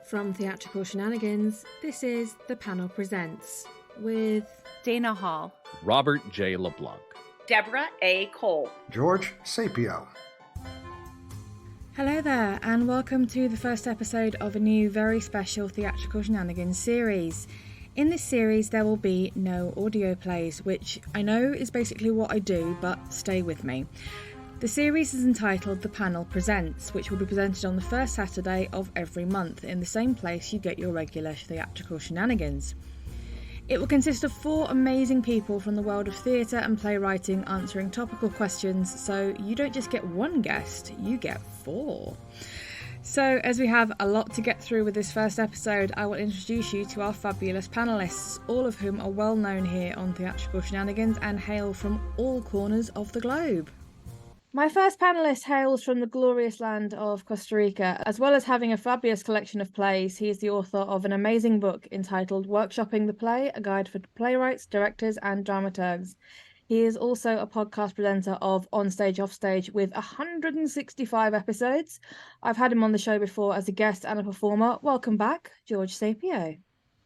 From Theatrical Shenanigans, this is The Panel Presents with Dana Hall, Robert J. LeBlanc, Debra A. Cole, George Sapio. Hello there, and welcome to the first episode of a new very special Theatrical Shenanigans series. In this series, there will be no audio plays, which I know is basically what I do, but stay with me. The series is entitled The Panel Presents, which will be presented on the first Saturday of every month in the same place you get your regular Theatrical Shenanigans. It will consist of 4 amazing people from the world of theatre and playwriting answering topical questions, so you don't just get one guest, you get 4. So, as we have a lot to get through with this first episode, I will introduce you to our fabulous panellists, all of whom are well known here on Theatrical Shenanigans and hail from all corners of the globe. My first panellist hails from the glorious land of Costa Rica. As well as having a fabulous collection of plays, he is the author of an amazing book entitled Workshopping the Play, a guide for playwrights, directors and dramaturgs. He is also a podcast presenter of On Stage, Off Stage with 165 episodes. I've had him on the show before as a guest and a performer. Welcome back, George Sapio.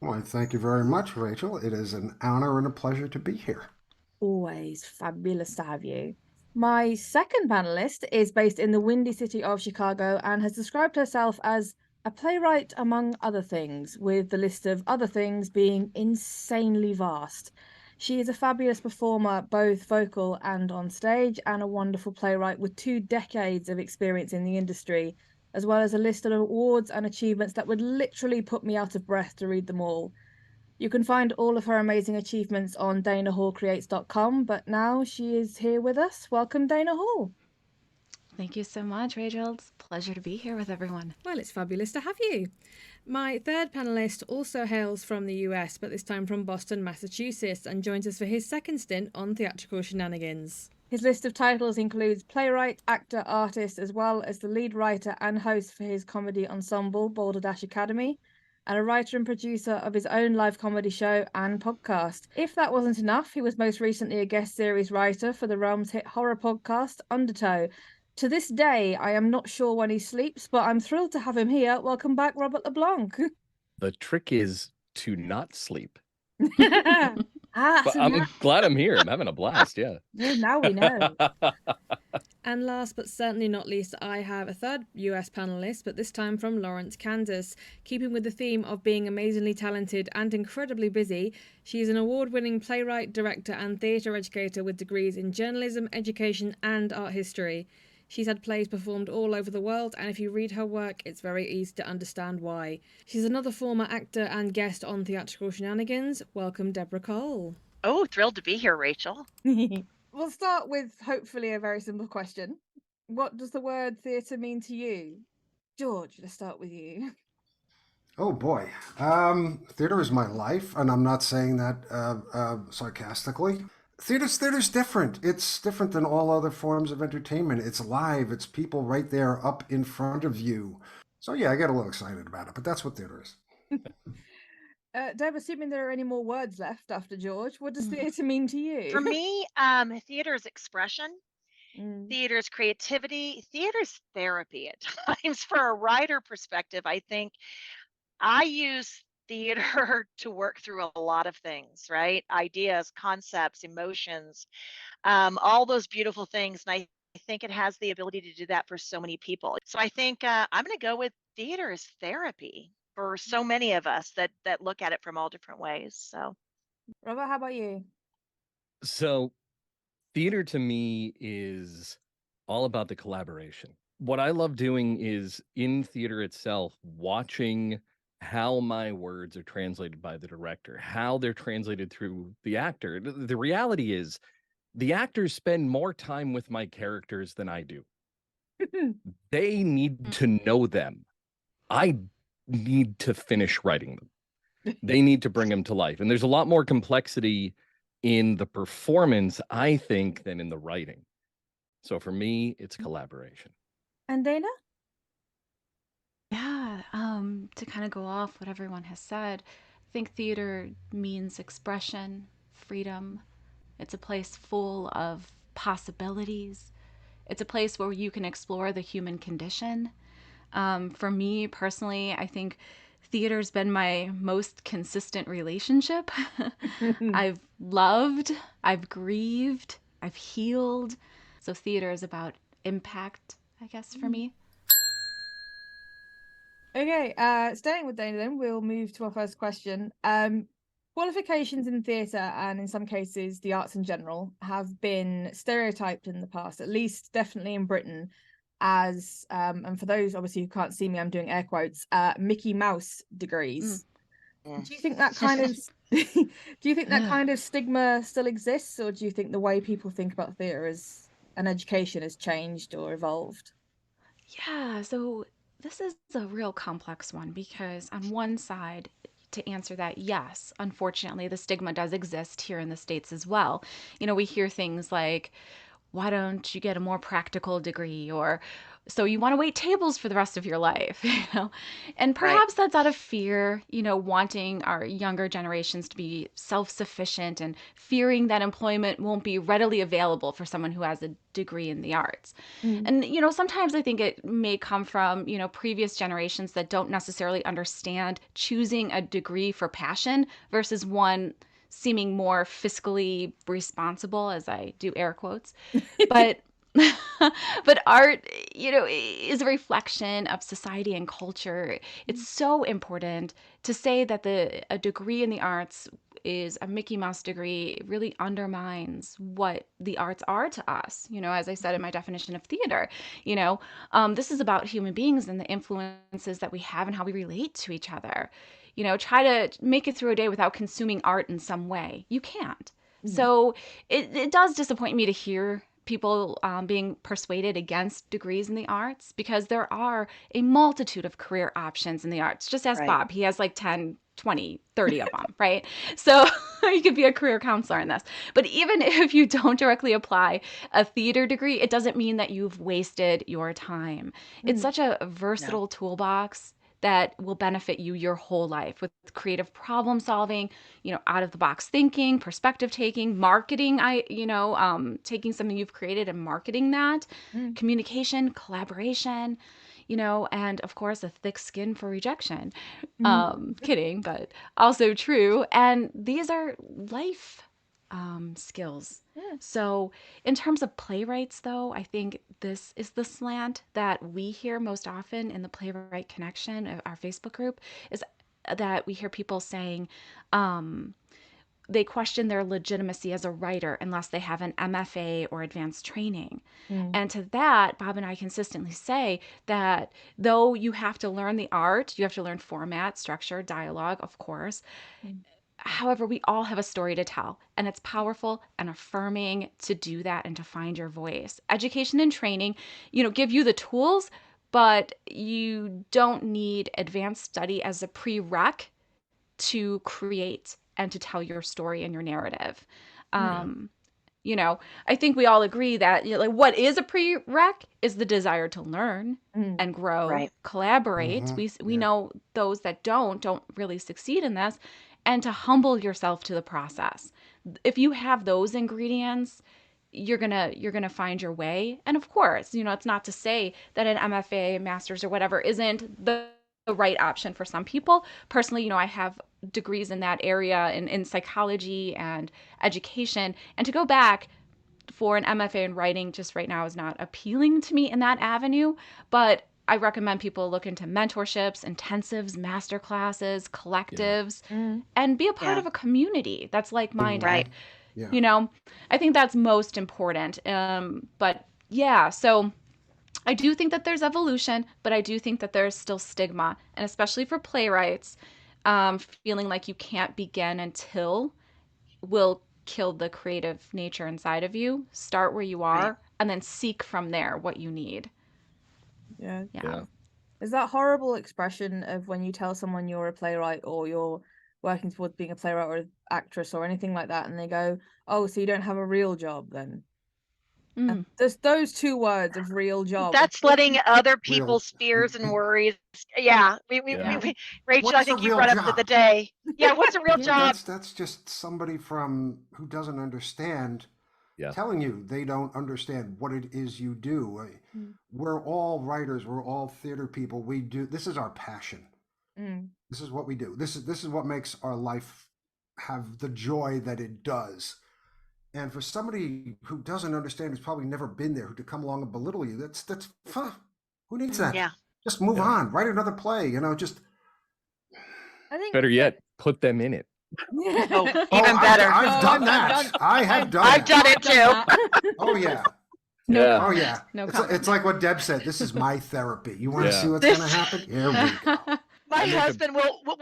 Well, thank you very much, Rachel. It is an honor and a pleasure to be here. Always fabulous to have you. My second panelist is based in the windy city of Chicago and has described herself as a playwright among other things, with the list of other things being insanely vast. She is a fabulous performer, both vocal and on stage, and a wonderful playwright with 2 decades of experience in the industry, as well as a list of awards and achievements that would literally put me out of breath to read them all. You can find all of her amazing achievements on danahallcreates.com, but now she is here with us. Welcome, Dana Hall. Thank you so much, Rachel. It's a pleasure to be here with everyone. Well, it's fabulous to have you. My third panellist also hails from the US, but this time from Boston, Massachusetts, and joins us for his second stint on Theatrical Shenanigans. His list of titles includes playwright, actor, artist, as well as the lead writer and host for his comedy ensemble, Boulder Dash Academy, and a writer and producer of his own live comedy show and podcast. If that wasn't enough, he was most recently a guest series writer for the Realm's hit horror podcast, Undertow. To this day, I am not sure when he sleeps, but I'm thrilled to have him here. Welcome back, Robert LeBlanc. The trick is to not sleep. But so I'm glad I'm here. I'm having a blast, yeah. Well, now we know. And last but certainly not least, I have a third US panellist, but this time from Lawrence, Kansas. Keeping with the theme of being amazingly talented and incredibly busy, she is an award-winning playwright, director and theatre educator with degrees in journalism, education and art history. She's had plays performed all over the world, and if you read her work, it's very easy to understand why. She's another former actor and guest on Theatrical Shenanigans. Welcome, Debra Cole. Oh, thrilled to be here, Rachel. We'll start with hopefully a very simple question. What does the word theatre mean to you? George, let's start with you. Oh boy. Theater is my life, and I'm not saying that sarcastically. Theater's different. It's different than all other forms of entertainment. It's live. It's people right there up in front of you. So yeah, I get a little excited about it, but that's what theater is. Deb, assuming there are any more words left after George, what does theatre mean to you? For me, theater is expression. Theater is creativity. Theater is therapy at times. For a writer perspective, I think I use theater to work through a lot of things, right? Ideas, concepts, emotions, all those beautiful things. And I think it has the ability to do that for so many people. So I think I'm going to go with theater as therapy for so many of us that look at it from all different ways. So, Robert, how about you? So theater to me is all about the collaboration. What I love doing is in theater itself, watching how my words are translated by the director, how they're translated through the actor. The reality is the actors spend more time with my characters than I do. They need to know them. I need to finish writing them. They need to bring them to life. And there's a lot more complexity in the performance, I think, than in the writing. So for me, it's collaboration. And Dana? Yeah, to kind of go off what everyone has said, I think theater means expression, freedom. It's a place full of possibilities. It's a place where you can explore the human condition. For me personally, I think theater's been my most consistent relationship. I've loved, I've grieved, I've healed. So theater is about impact, I guess, for me. Okay, staying with Dana then, we'll move to our first question. Qualifications in theatre, and in some cases the arts in general, have been stereotyped in the past, at least definitely in Britain, as, and for those obviously who can't see me, I'm doing air quotes, Mickey Mouse degrees. Do you think that kind of do you think that kind of stigma still exists, or do you think the way people think about theatre as an education has changed or evolved? Yeah, so this is a real complex one because, on one side, to answer that, yes, unfortunately, the stigma does exist here in the States as well. We hear things like, why don't you get a more practical degree? Or, so you want to wait tables for the rest of your life, And perhaps that's out of fear, wanting our younger generations to be self-sufficient and fearing that employment won't be readily available for someone who has a degree in the arts. And, sometimes I think it may come from, previous generations that don't necessarily understand choosing a degree for passion versus one seeming more fiscally responsible, as I do air quotes. But but art, is a reflection of society and culture. It's so important to say that a degree in the arts is a Mickey Mouse degree. It really undermines what the arts are to us. As I said in my definition of theater, this is about human beings and the influences that we have and how we relate to each other. Try to make it through a day without consuming art in some way. You can't. So it does disappoint me to hear people being persuaded against degrees in the arts, because there are a multitude of career options in the arts. Just ask Bob. He has like 10, 20, 30 of them, right? So you could be a career counselor in this. But even if you don't directly apply a theater degree, it doesn't mean that you've wasted your time. It's such a versatile toolbox that will benefit you your whole life, with creative problem solving, out of the box thinking, perspective taking, marketing, taking something you've created and marketing that, communication, collaboration, and of course a thick skin for rejection. Kidding, but also true. And these are life skills. So in terms of playwrights, though, I think this is the slant that we hear most often in the Playwright Connection, our Facebook group, is that we hear people saying they question their legitimacy as a writer unless they have an MFA or advanced training. And to that, Bob and I consistently say that though you have to learn the art, you have to learn format, structure, dialogue, of course. However, we all have a story to tell, and it's powerful and affirming to do that and to find your voice. Education and training, give you the tools, but you don't need advanced study as a prereq to create and to tell your story and your narrative. I think we all agree that what is a prereq is the desire to learn and grow, collaborate. We know those that don't really succeed in this, and to humble yourself to the process. If you have those ingredients, you're gonna find your way. And of course, it's not to say that an MFA, master's, or whatever isn't the right option for some people. Personally, I have degrees in that area in psychology and education, and to go back for an MFA in writing just right now is not appealing to me in that avenue. But I recommend people look into mentorships, intensives, master classes, collectives, and be a part of a community that's like-minded. I think that's most important. But yeah, so I do think that there's evolution, but I do think that there's still stigma, and especially for playwrights, feeling like you can't begin until will kill the creative nature inside of you. Start where you are, and then seek from there what you need. Yeah. Is that horrible expression of when you tell someone you're a playwright or you're working towards being a playwright or an actress or anything like that, and they go, "Oh, so you don't have a real job then?" There's those two words of real job. That's letting other people's fears and worries. Rachel, I think you brought up the day. Yeah, what's a real job? That's just somebody who doesn't understand telling you they don't understand what it is you do. We're all writers. We're all theater people. This is our passion. This is what we do. This is what makes our life have the joy that it does. And for somebody who doesn't understand, who's probably never been there, who to come along and belittle you, that's who needs that? Yeah. Just move on, write another play. just I think Better yet, put them in it. Oh, even better. I've done that. I have done I've done it too. Oh yeah. No Yeah. Oh comment. yeah. No it's, comment. it's like what Deb said. This is my therapy. You want to Yeah. see what's going to happen? Here we go. My I make a- husband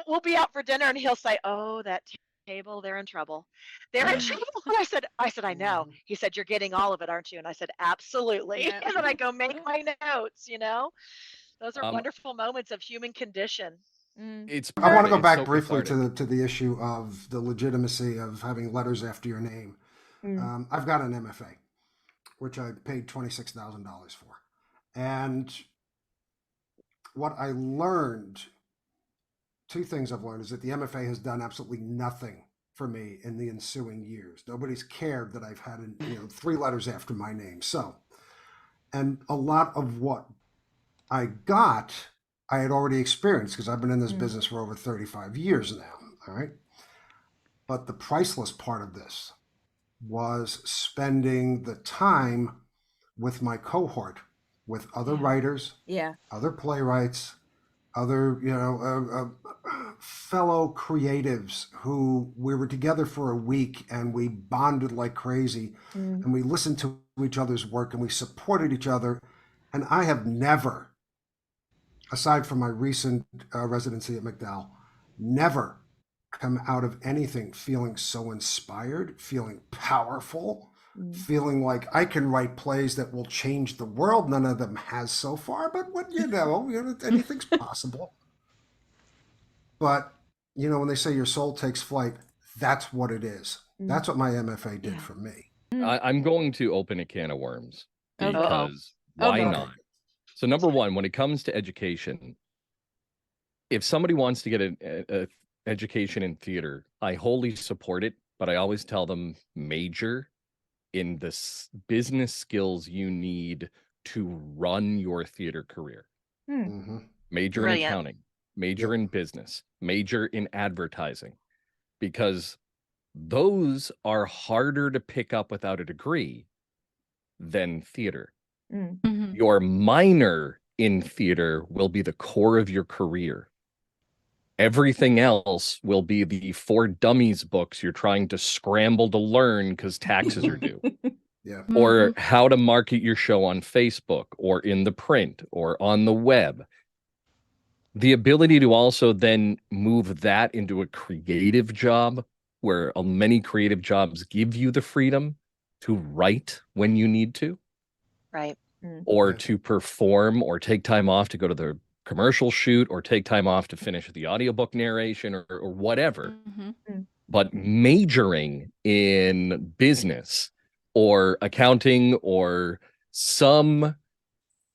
will be out for dinner and he'll say, "Oh, that table, they're in trouble. They're in trouble." And I said, "I know." He said, "You're getting all of it, aren't you?" And I said, "Absolutely." Yeah. And then I go make my notes, Those are Um, wonderful moments of human condition. It's I want to go it's back so briefly cathartic. to the issue of the legitimacy of having letters after your name. I've got an MFA, which I paid $26,000 for. And what I learned, two things I've learned, is that the MFA has done absolutely nothing for me in the ensuing years. Nobody's cared that I've had 3 letters after my name. So, and a lot of what I got, I had already experienced because I've been in this business for over 35 years now. All right. But the priceless part of this was spending the time with my cohort, with other writers, other playwrights, other fellow creatives who we were together for a week and we bonded like crazy and we listened to each other's work and we supported each other. And I have never, aside from my recent residency at McDowell, never come out of anything feeling so inspired, feeling powerful, feeling like I can write plays that will change the world. None of them has so far, but anything's possible. But when they say your soul takes flight, that's what it is. That's what my MFA did for me. I'm going to open a can of worms Okay. because why not? So number one, when it comes to education, if somebody wants to get an education in theater, I wholly support it, but I always tell them major in the business skills you need to run your theater career. Major Brilliant. in accounting, major in business, major in advertising, because those are harder to pick up without a degree than theater. Your minor in theater will be the core of your career. Everything else will be the For Dummies books you're trying to scramble to learn because taxes are due. Or how to market your show on Facebook or in the print or on the web. The ability to also then move that into a creative job where many creative jobs give you the freedom to write when you need to. Right. Or to perform or take time off to go to the commercial shoot or take time off to finish the audiobook narration or whatever. But majoring in business or accounting or some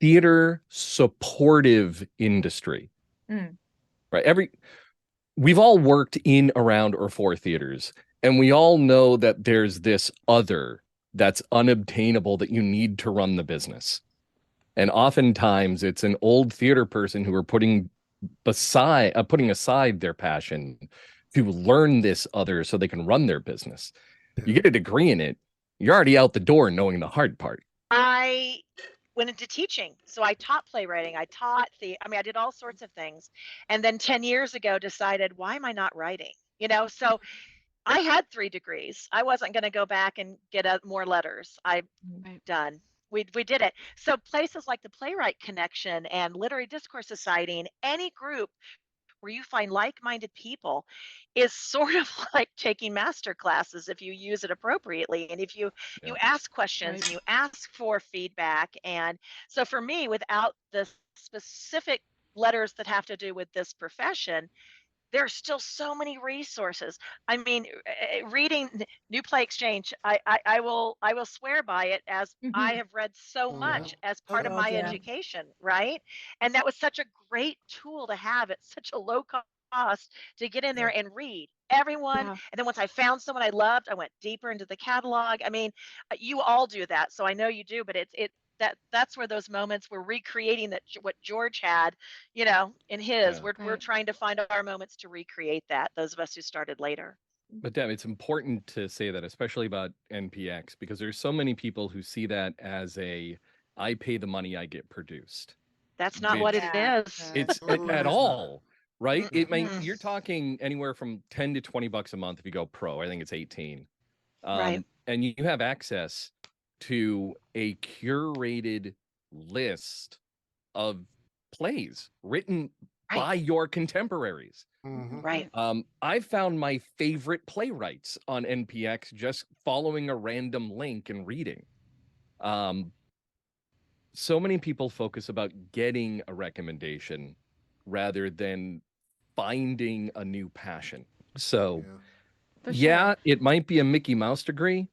theater supportive industry, right? We've all worked in, around, or for theaters, and we all know that there's this other that's unobtainable that you need to run the business. And oftentimes it's an old theater person who are putting aside their passion to learn this other so they can run their business. You get a degree in it, you're already out the door knowing the hard part. I went into teaching. So I taught playwriting. I did all sorts of things. And then 10 years ago decided, why am I not writing? So I had 3 degrees. I wasn't going to go back and get more letters. I'm done. We did it. So places like the Playwright Connection and Literary Discourse Society and any group where you find like-minded people is sort of like taking master classes if you use it appropriately and if you ask questions and you ask for feedback. And so for me, without the specific letters that have to do with this profession, there's still so many resources. I mean, reading New Play Exchange, I will swear by it, as I have read so much as part of my education, right? And that was such a great tool to have at such a low cost to get in there and read everyone. And then once I found someone I loved, I went deeper into the catalog. I mean, you all do that, so I know you do, but that's where those moments we're recreating that what George had, in his. Yeah. We're Right. trying to find our moments to recreate that. Those of us who started later. But Deb, it's important to say that, especially about NPX, because there's so many people who see that as I pay the money, I get produced. That's not what it is. It's Oh, it at is not. all, right? It may Mm-mm. you're talking anywhere from 10 to 20 bucks a month if you go pro. I think it's 18. Right. And you have access to a curated list of plays written by your contemporaries. Right. I found my favorite playwrights on NPX just following a random link and reading. So many people focus about getting a recommendation rather than finding a new passion. So, For yeah, sure. it might be a Mickey Mouse degree,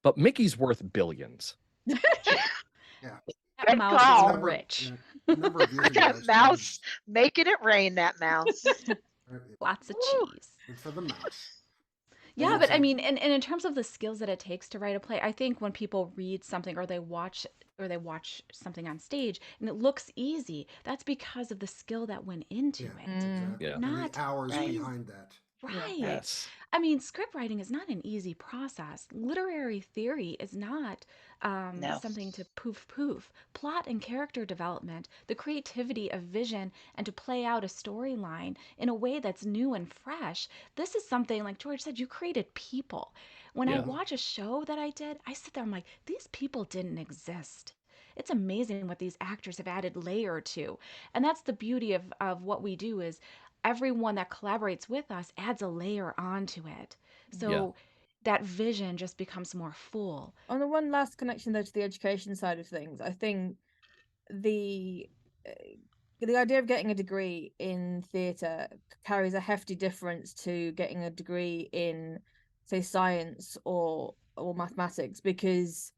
but Mickey's worth billions. Yeah. That Good mouse call. is rich. A number of years ago, I That started- mouse making it rain. That mouse. Lots of Woo. cheese. Good for the mouse. Yeah, And but I it's mean, and in terms of the skills that it takes to write a play, I think when people read something or they watch something on stage and it looks easy, that's because of the skill that went into it. exactly. Yeah. And Not the hours Right. behind that. Right. Yes. I mean, script writing is not an easy process. Literary theory is not No. something to poof. Plot and character development, the creativity of vision, and to play out a storyline in a way that's new and fresh. This is something, like George said, you created people. When I Yeah. watch a show that I did, I sit there, I'm like, these people didn't exist. It's amazing what these actors have added layer to. And that's the beauty of what we do is everyone that collaborates with us adds a layer onto it. So that vision just becomes more full. On the one last connection though to the education side of things, I think the idea of getting a degree in theatre carries a hefty difference to getting a degree in, say, science or mathematics, because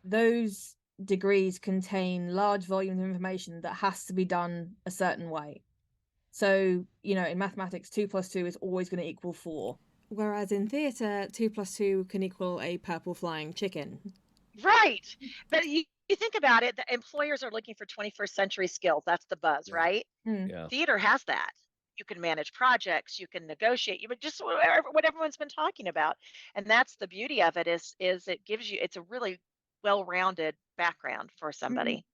those degrees contain large volumes of information that has to be done a certain way. So, in mathematics, 2 + 2 is always going to equal 4. Whereas in theatre, 2 + 2 can equal a purple flying chicken. Right. But you think about it, the employers are looking for 21st century skills. That's the buzz, right? Yeah. Theater has that. You can manage projects, you can negotiate, you just what everyone's been talking about. And that's the beauty of it is it gives you, it's a really well-rounded background for somebody.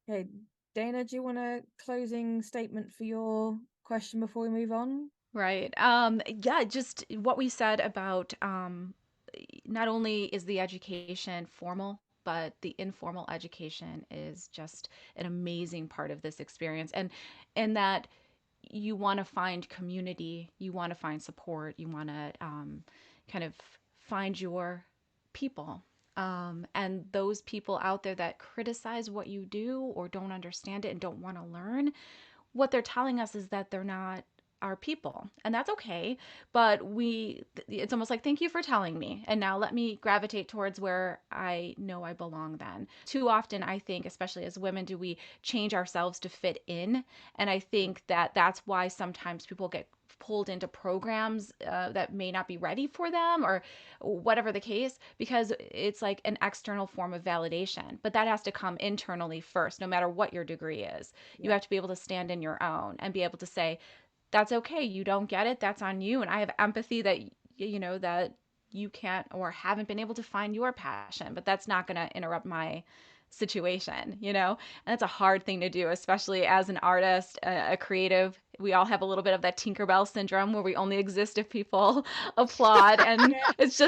Okay, Dana, do you want a closing statement for your question before we move on? Right. Yeah, just what we said about not only is the education formal, but the informal education is just an amazing part of this experience. And that you want to find community, you want to find support, you want to kind of find your people. And those people out there that criticize what you do or don't understand it and don't want to learn, what they're telling us is that they're not our people, and that's okay. But it's almost like, thank you for telling me, and now let me gravitate towards where I know I belong. Then too often, I think, especially as women, do we change ourselves to fit in, and I think that that's why sometimes people get pulled into programs that may not be ready for them, or whatever the case, because it's like an external form of validation, but that has to come internally first. No matter what your degree is, you have to be able to stand in your own and be able to say, that's okay, you don't get it, that's on you, and I have empathy that that you can't or haven't been able to find your passion, but that's not going to interrupt my situation, and that's a hard thing to do, especially as an artist, a creative. We all have a little bit of that Tinkerbell syndrome where we only exist if people applaud, and it's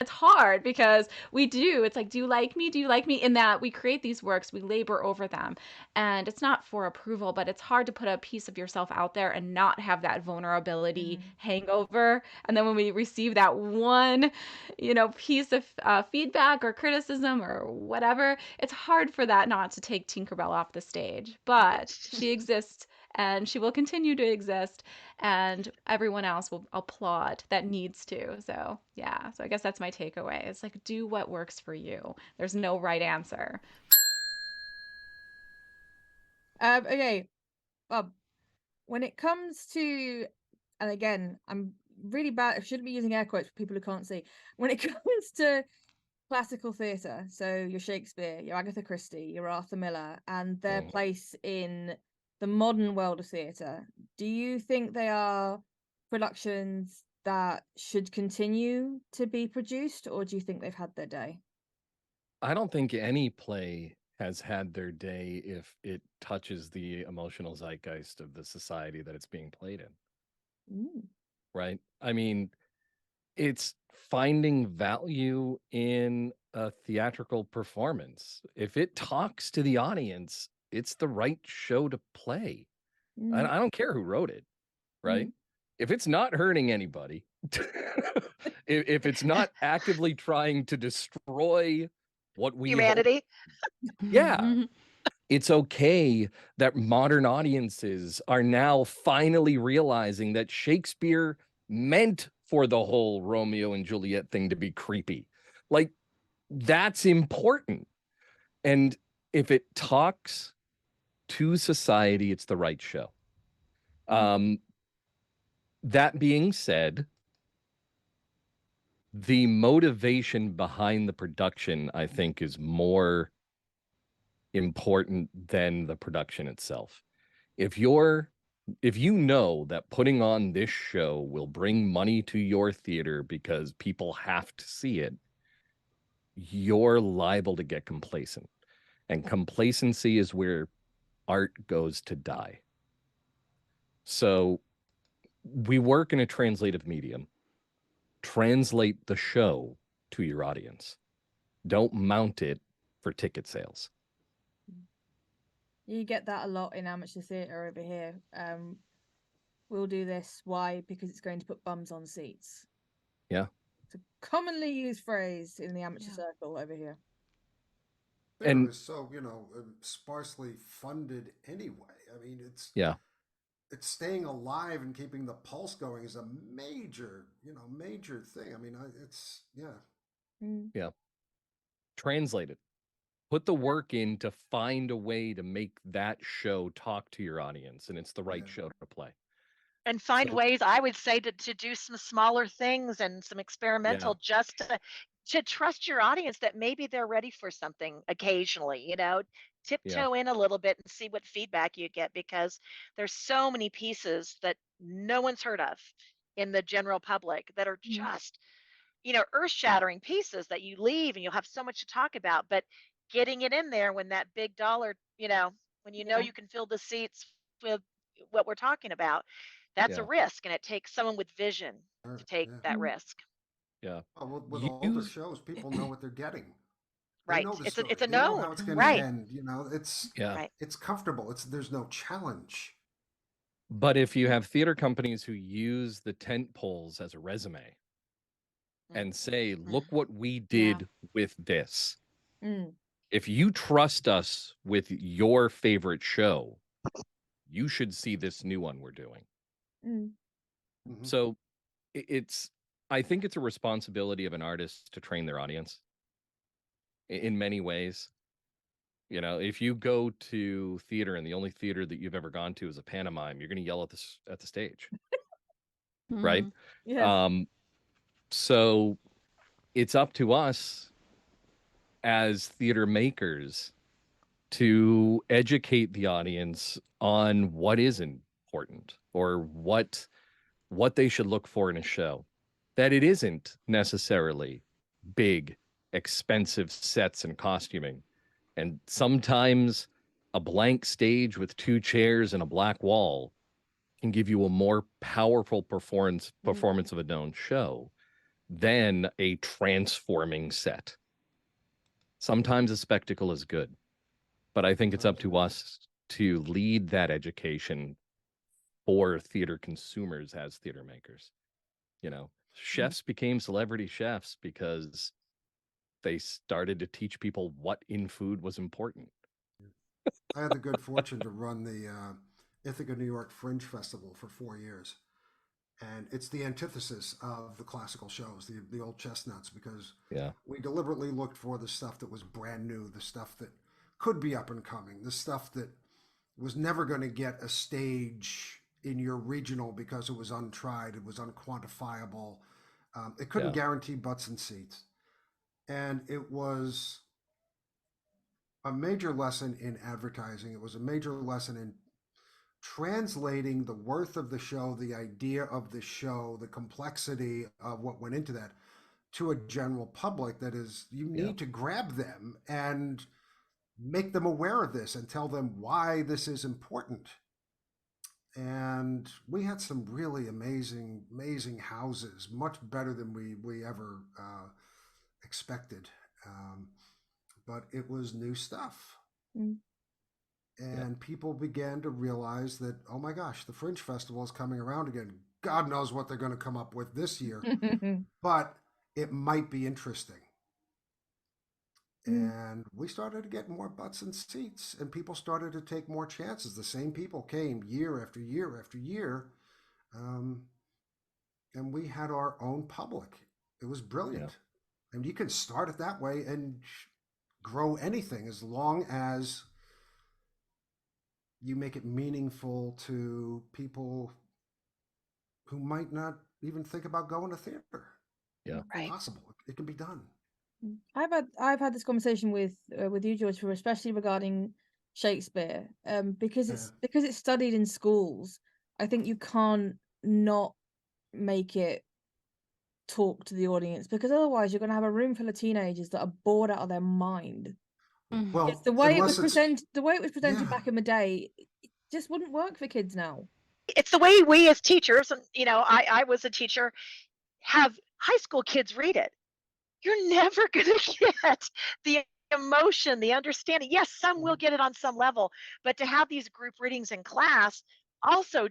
hard because it's like, do you like me, in that we create these works, we labor over them, and it's not for approval, but it's hard to put a piece of yourself out there and not have that vulnerability hangover. And then when we receive that one piece of feedback or criticism or whatever, it's hard for that not to take Tinkerbell off the stage. But she exists, and she will continue to exist, and everyone else will applaud that needs to. So yeah, so I guess that's my takeaway. It's like, do what works for you. There's no right answer. Okay, Bob, when it comes to, and again, I'm really bad, I shouldn't be using air quotes for people who can't see. When it comes to classical theatre, so your Shakespeare, your Agatha Christie, your Arthur Miller, and their place in the modern world of theatre, do you think they are productions that should continue to be produced, or do you think they've had their day? I don't think any play has had their day if it touches the emotional zeitgeist of the society that it's being played in. Right? I mean, it's finding value in a theatrical performance. If it talks to the audience, it's the right show to play. I don't care who wrote it, right? If it's not hurting anybody, if it's not actively trying to destroy what we Humanity. yeah. It's okay that modern audiences are now finally realizing that Shakespeare meant for the whole Romeo and Juliet thing to be creepy. Like, that's important. And if it talks to society, it's the right show. That being said, the motivation behind the production, I think, is more important than the production itself. If you know that putting on this show will bring money to your theater because people have to see it, you're liable to get complacent. And complacency is where art goes to die. So we work in a translative medium. Translate the show to your audience. Don't mount it for ticket sales. You get that a lot in amateur theatre over here. We'll do this. Why? Because it's going to put bums on seats. Yeah. It's a commonly used phrase in the amateur circle over here. Theater is so, sparsely funded anyway. I mean, it's staying alive and keeping the pulse going is a major thing. I mean, Yeah. Translate it. Put the work in to find a way to make that show talk to your audience, and it's the right show to play. And find ways, I would say, to do some smaller things and some experimental just to trust your audience that maybe they're ready for something occasionally, tiptoe in a little bit and see what feedback you get, because there's so many pieces that no one's heard of in the general public that are just, earth-shattering pieces that you leave and you'll have so much to talk about. But getting it in there when that big dollar, when you can fill the seats with what we're talking about, that's a risk, and it takes someone with vision to take that risk. Yeah. Well, with older shows, people know what they're getting. They Right. know the It's story. a They know known. how it's going Right. to end. It's comfortable. There's no challenge. But if you have theater companies who use the tent poles as a resume and say, look what we did with this. If you trust us with your favorite show, you should see this new one we're doing. So I think it's a responsibility of an artist to train their audience in many ways. If you go to theater and the only theater that you've ever gone to is a pantomime, you're going to yell at the stage. Right? Yeah. So it's up to us as theater makers to educate the audience on what is important or what they should look for in a show. That it isn't necessarily big, expensive sets and costuming. And sometimes a blank stage with 2 chairs and a black wall can give you a more powerful performance of a known show than a transforming set. Sometimes a spectacle is good, but I think it's up to us to lead that education for theater consumers as theater makers. Chefs became celebrity chefs because they started to teach people what in food was important. I had the good fortune to run the Ithaca, New York Fringe Festival for 4 years. And it's the antithesis of the classical shows, the old chestnuts, because we deliberately looked for the stuff that was brand new, the stuff that could be up and coming, the stuff that was never going to get a stage in your regional because it was untried, it was unquantifiable. It couldn't guarantee butts and seats. And it was a major lesson in advertising. It was a major lesson in translating the worth of the show, the idea of the show, the complexity of what went into that to a general public. That is, you need to grab them and make them aware of this and tell them why this is important. And we had some really amazing houses, much better than we ever expected. But it was new stuff. And people began to realize that, oh my gosh, the Fringe Festival is coming around again. God knows what they're going to come up with this year, but it might be interesting. And we started to get more butts and seats, and people started to take more chances. The same people came year after year after year, and we had our own public. It was brilliant. And you can start it that way and grow anything as long as you make it meaningful to people who might not even think about going to theater. Yeah, it's possible. It can be done. I've had this conversation with you, George, especially regarding Shakespeare, because it's studied in schools. I think you can't not make it talk to the audience, because otherwise you're going to have a room full of teenagers that are bored out of their mind. Well, the way it was presented back in the day, it just wouldn't work for kids now. It's the way we as teachers, and I was a teacher, have high school kids read it. You're never going to get the emotion, the understanding. Yes, some will get it on some level, but to have these group readings in class also,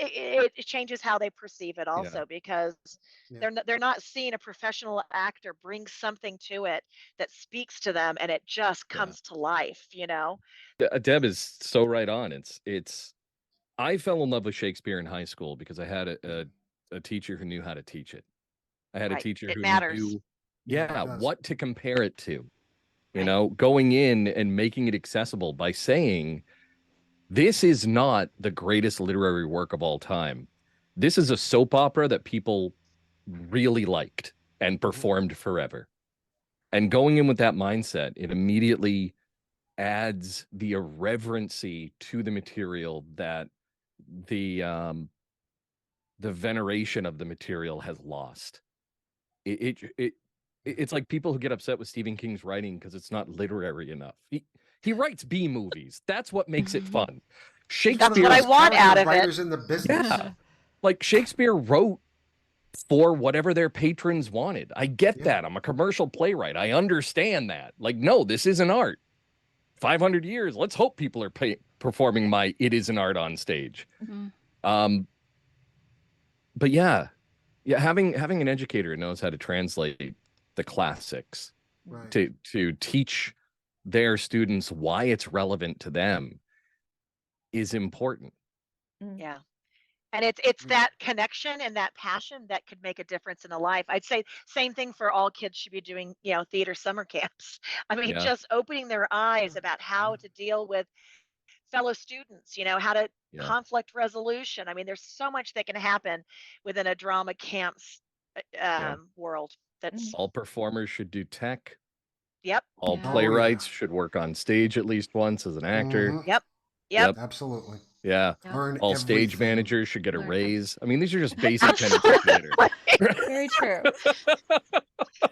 it changes how they perceive it also, because they're not seeing a professional actor bring something to it that speaks to them, and it just comes to life. Deb is so right on. It's I fell in love with Shakespeare in high school because I had a teacher who knew how to teach it. I had a teacher who knew what to compare it to, going in and making it accessible by saying, this is not the greatest literary work of all time. This is a soap opera that people really liked and performed forever. And going in with that mindset, it immediately adds the irreverency to the material that the veneration of the material has lost. It's like people who get upset with Stephen King's writing because it's not literary enough. He writes B movies. That's what makes it fun. Shakespeare. That's what I want out of writers it. in the business. Yeah, like Shakespeare wrote for whatever their patrons wanted. I get that. I'm a commercial playwright. I understand that. Like, no, this isn't art. 500 years. Let's hope people are performing my "It is an art" on stage. But having an educator who knows how to translate the classics to teach their students why it's relevant to them is important. Yeah. And it's that connection and that passion that could make a difference in a life. I'd say same thing for all kids should be doing, theater summer camps. I mean, just opening their eyes about how to deal with fellow students, how to conflict resolution. I mean, there's so much that can happen within a drama camps world. That's all performers should do tech. Yep. All playwrights should work on stage at least once as an actor. Yep. Absolutely. Yeah. Learn all stage everything. managers should get a raise. I mean, these are just basic tenets of theater. Very true.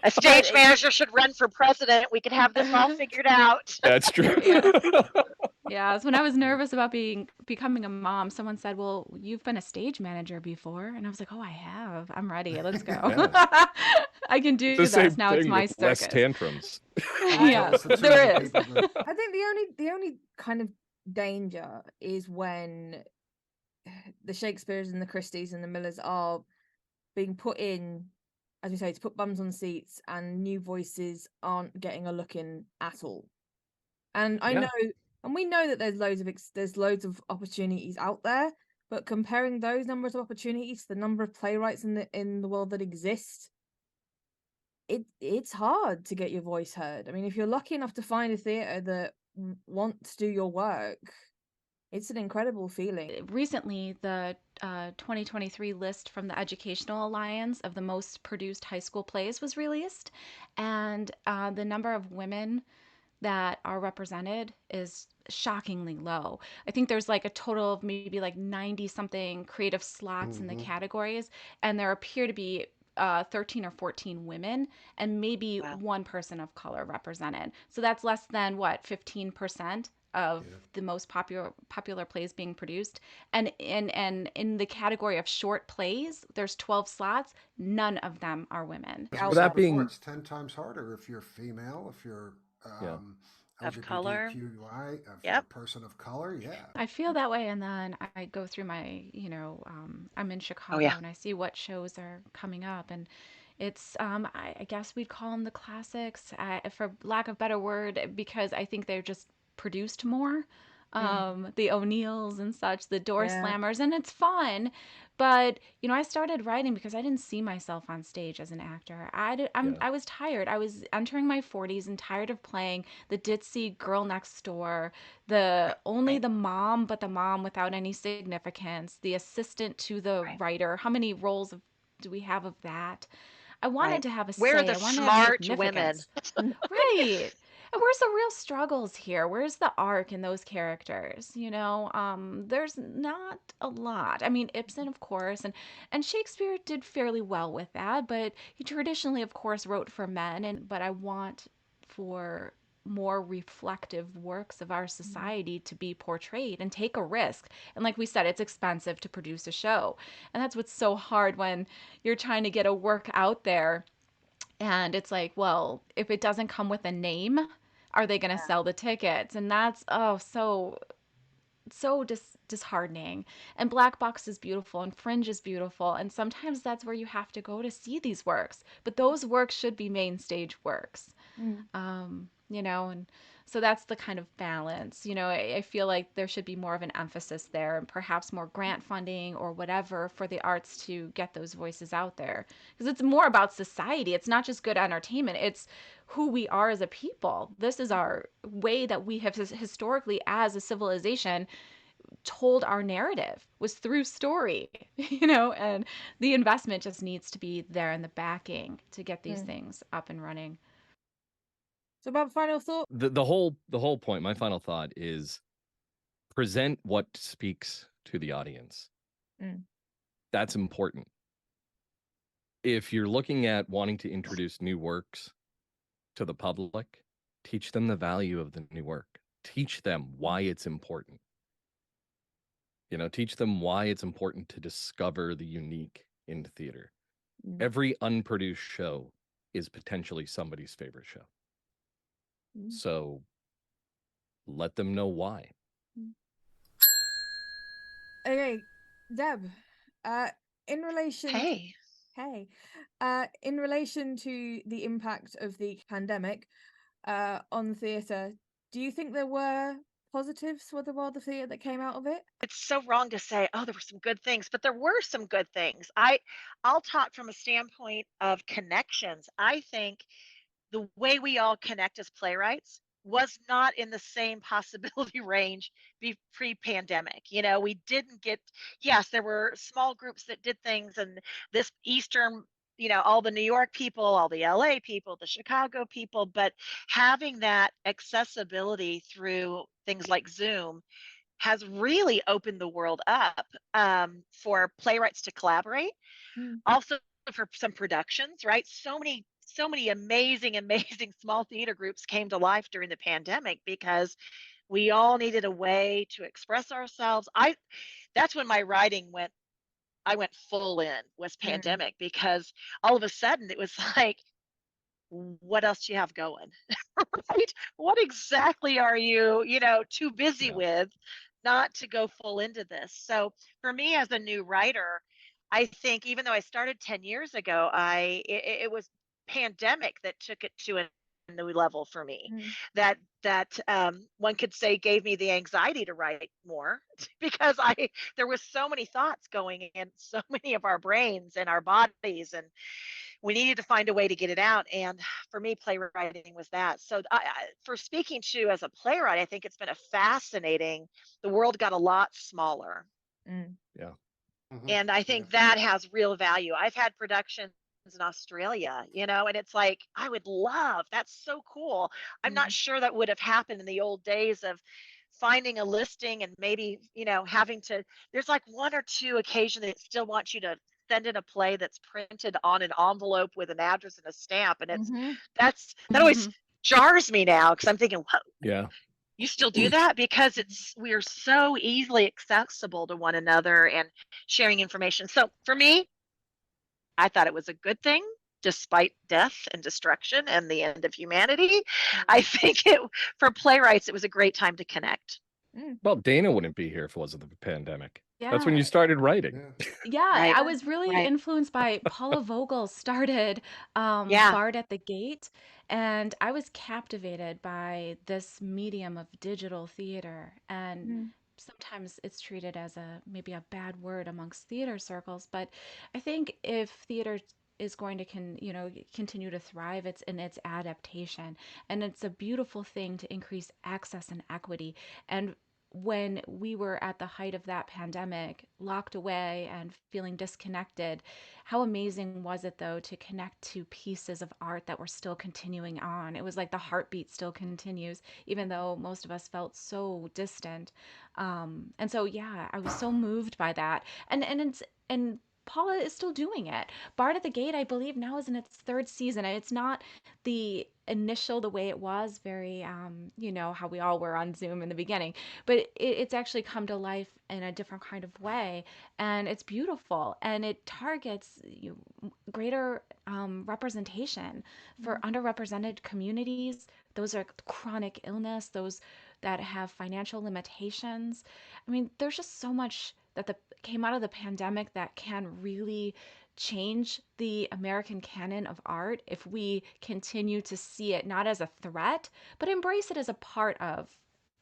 A stage manager should run for president. We could have this all figured out. That's true. Yeah, so when I was nervous about becoming a mom, someone said, "Well, you've been a stage manager before," and I was like, "Oh, I have. I'm ready. Let's go. I can do this now. It's my circus." Less tantrums. Yeah, there is. I think the only kind of danger is when the Shakespeares and the Christies and the Millers are being put in, as we say, to put bums on seats, and new voices aren't getting a look in at all. And I know. And we know that there's loads of opportunities out there, but comparing those numbers of opportunities to the number of playwrights in the world that exist, it's hard to get your voice heard. I mean, if you're lucky enough to find a theatre that wants to do your work, It's an incredible feeling. Recently, the 2023 list from the Educational Alliance of the most produced high school plays was released, and the number of women that are represented is shockingly low. I think there's like a total of maybe like 90 something creative slots in the categories, and there appear to be 13 or 14 women and maybe Wow. one person of color represented. So that's less than what, 15% of the most popular plays being produced. And in the category of short plays, there's 12 slots. None of them are women. As we With said that before, being, it's 10 times harder if you're female, if you're yeah, Of color. LGBTQI, if you're a Yep. person of color. Yeah. I feel that way, and then I go through my, I'm in Oh Chicago, yeah. and I see what shows are coming up, and it's, I guess we'd call them the classics, for lack of better word, because I think they're just produced more. The O'Neills and such, the Door Yeah. Slammers, and it's fun. But I started writing because I didn't see myself on stage as an actor. I was tired. I was entering my 40s and tired of playing the ditzy girl next door, the only Right. the mom, but the mom without any significance, the assistant to the Right. writer. How many roles do we have of that? I wanted Right. to have a Where are say. the I wanted to have smart women? significance. Right. And where's the real struggles here? Where's the arc in those characters? There's not a lot. I mean, Ibsen, of course, and Shakespeare did fairly well with that, but he traditionally, of course, wrote for men. But I want for more reflective works of our society to be portrayed and take a risk. And like we said, it's expensive to produce a show. And that's what's so hard when you're trying to get a work out there and it's like, well, if it doesn't come with a name, are they going to sell the tickets? And that's, oh, so disheartening. And Black Box is beautiful and Fringe is beautiful. And sometimes that's where you have to go to see these works. But those works should be main stage works. And so that's the kind of balance. I feel like there should be more of an emphasis there and perhaps more grant funding or whatever for the arts to get those voices out there. Because it's more about society. It's not just good entertainment, it's who we are as a people. This is our way that we have historically, as a civilization, told our narrative was through story, and the investment just needs to be there in the backing to get these things up and running. So, Bob, final thought? the whole point, my final thought is present what speaks to the audience. That's important. If you're looking at wanting to introduce new works to the public, teach them the value of the new work. Teach them why it's important. Teach them why it's important to discover the unique in theater. Every unproduced show is potentially somebody's favorite show. So let them know why. Okay, Deb, in relation in relation to the impact of the pandemic on theatre, do you think there were positives for the world of theatre that came out of it? It's so wrong to say, oh, there were some good things, but there were some good things. I'll talk from a standpoint of connections. I think the way we all connect as playwrights was not in the same possibility range pre-pandemic. We didn't get, yes, there were small groups that did things, and this Eastern, all the New York people, all the LA people, the Chicago people, but having that accessibility through things like Zoom has really opened the world up, for playwrights to collaborate. Also for some productions, right? So many amazing small theater groups came to life during the pandemic because we all needed a way to express ourselves. That's when my writing I went full in, was pandemic, because all of a sudden it was like, what else do you have going? Right? What exactly are you, too busy with not to go full into this? So for me as a new writer, I think even though I started 10 years ago, it was pandemic that took it to a new level for me. That one could say gave me the anxiety to write more because there was so many thoughts going in so many of our brains and our bodies, and we needed to find a way to get it out. And for me, playwriting was that. So for speaking to as a playwright, I think it's been a fascinating, the world got a lot smaller. Yeah. And I think that has real value. I've had productions in Australia, and it's like, I would love, that's so cool. I'm not sure that would have happened in the old days of finding a listing and maybe, having to, there's like one or two occasions that still want you to send in a play that's printed on an envelope with an address and a stamp. And that always jars me now, because I'm thinking, what? Yeah. You still do that? Because we are so easily accessible to one another and sharing information. So for me, I thought it was a good thing, despite death and destruction and the end of humanity. I think for playwrights, it was a great time to connect. Well, Dana wouldn't be here if it wasn't the pandemic. Yeah. That's when you started writing. Yeah, Right. I was really Right. influenced by Paula Vogel started Yeah. Bard at the Gate, and I was captivated by this medium of digital theater. And sometimes it's treated as maybe a bad word amongst theater circles, but I think if theater is going to continue to thrive, it's in its adaptation, and it's a beautiful thing to increase access and equity. And when we were at the height of that pandemic, locked away and feeling disconnected, how amazing was it, though, to connect to pieces of art that were still continuing on? It was like the heartbeat still continues, even though most of us felt so distant. And so, yeah, I was so moved by that. And Paula is still doing it. Bard at the Gate, I believe, now is in its third season. And it's not the way it was, very, how we all were on Zoom in the beginning, but it's actually come to life in a different kind of way. And it's beautiful. And it targets greater representation for underrepresented communities. Those are chronic illness, those that have financial limitations. I mean, there's just so much that came out of the pandemic that can really change the American canon of art if we continue to see it not as a threat, but embrace it as a part of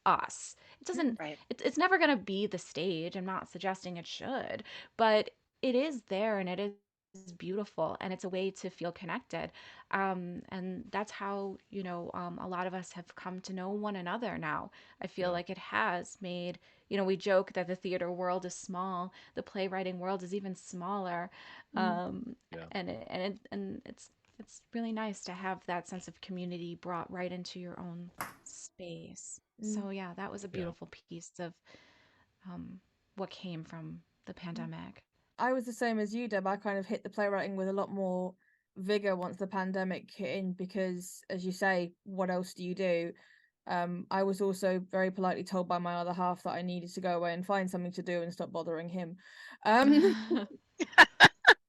us. It doesn't, Right. it's never going to be the stage. I'm not suggesting it should, but it is there, and it is beautiful, and it's a way to feel connected. And that's how, a lot of us have come to know one another now. I feel like it has made, we joke that the theater world is small, the playwriting world is even smaller. And it's really nice to have that sense of community brought right into your own space. So yeah, that was a beautiful piece of what came from the pandemic. I was the same as you, Deb. I kind of hit the playwriting with a lot more vigor once the pandemic hit in, because, as you say, what else do you do? I was also very politely told by my other half that I needed to go away and find something to do and stop bothering him.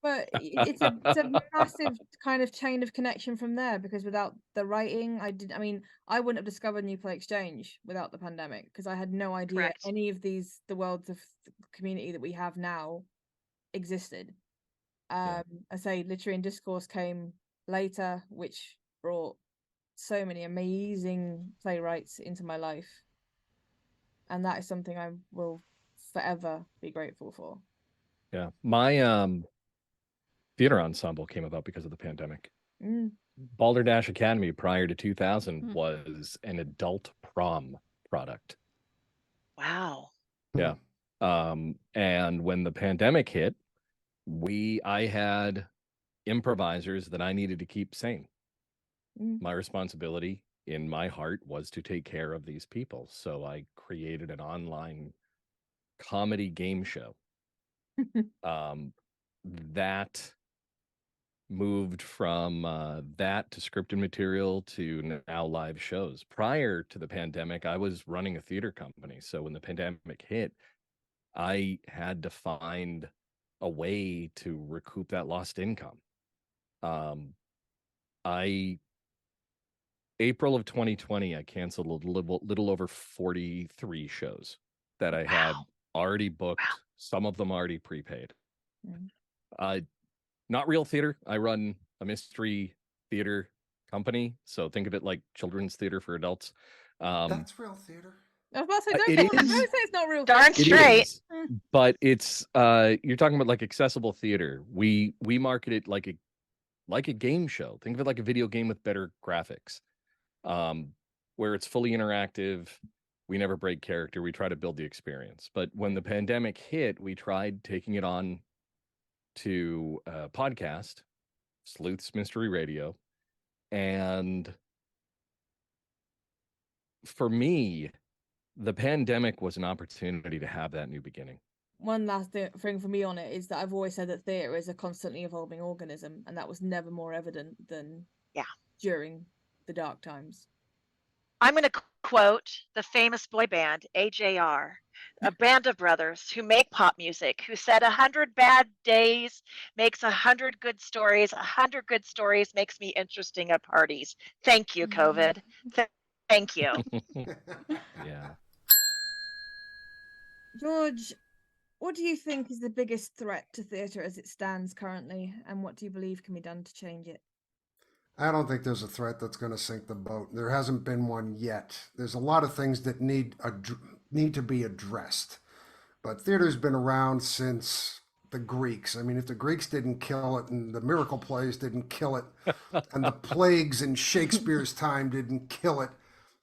But it's a massive kind of chain of connection from there, because without the writing, I wouldn't have discovered New Play Exchange without the pandemic, because I had no idea Correct. any of the worlds of community that we have now existed. I say Literary and Discourse came later, which brought so many amazing playwrights into my life, and that is something I will forever be grateful for. Yeah, my theater ensemble came about because of the pandemic. Balderdash Academy prior to 2000 was an adult prom product. Wow. Yeah. And when the pandemic hit, I had improvisers that I needed to keep sane. My responsibility in my heart was to take care of these people. So I created an online comedy game show. That moved from that to scripted material to now live shows. Prior to the pandemic, I was running a theater company. So when the pandemic hit, I had to find a way to recoup that lost income. April of 2020, I canceled a little over 43 shows that I had already booked, some of them already prepaid. Not real theater. I run a mystery theater company, so think of it like children's theater for adults. That's real theater. I was about to say, It don't is. say it's not real. Darn theater. straight. It is, but it's you're talking about like accessible theater. We market it like like a game show. Think of it like a video game with better graphics, where it's fully interactive. We never break character. We try to build the experience. But when the pandemic hit, we tried taking it on to a podcast, Sleuth's Mystery Radio. And for me, the pandemic was an opportunity to have that new beginning. One last thing for me on it is that I've always said that theatre is a constantly evolving organism, and that was never more evident than during the dark times. I'm going to quote the famous boy band AJR, a band of brothers who make pop music, who said 100 bad days makes 100 good stories. 100 good stories makes me interesting at parties. Thank you, COVID. Thank you. Yeah. George, what do you think is the biggest threat to theatre as it stands currently, and what do you believe can be done to change it? I don't think there's a threat that's going to sink the boat. There hasn't been one yet. There's a lot of things that need to be addressed. But theater's been around since the Greeks. I mean, if the Greeks didn't kill it and the miracle plays didn't kill it and the plagues in Shakespeare's time didn't kill it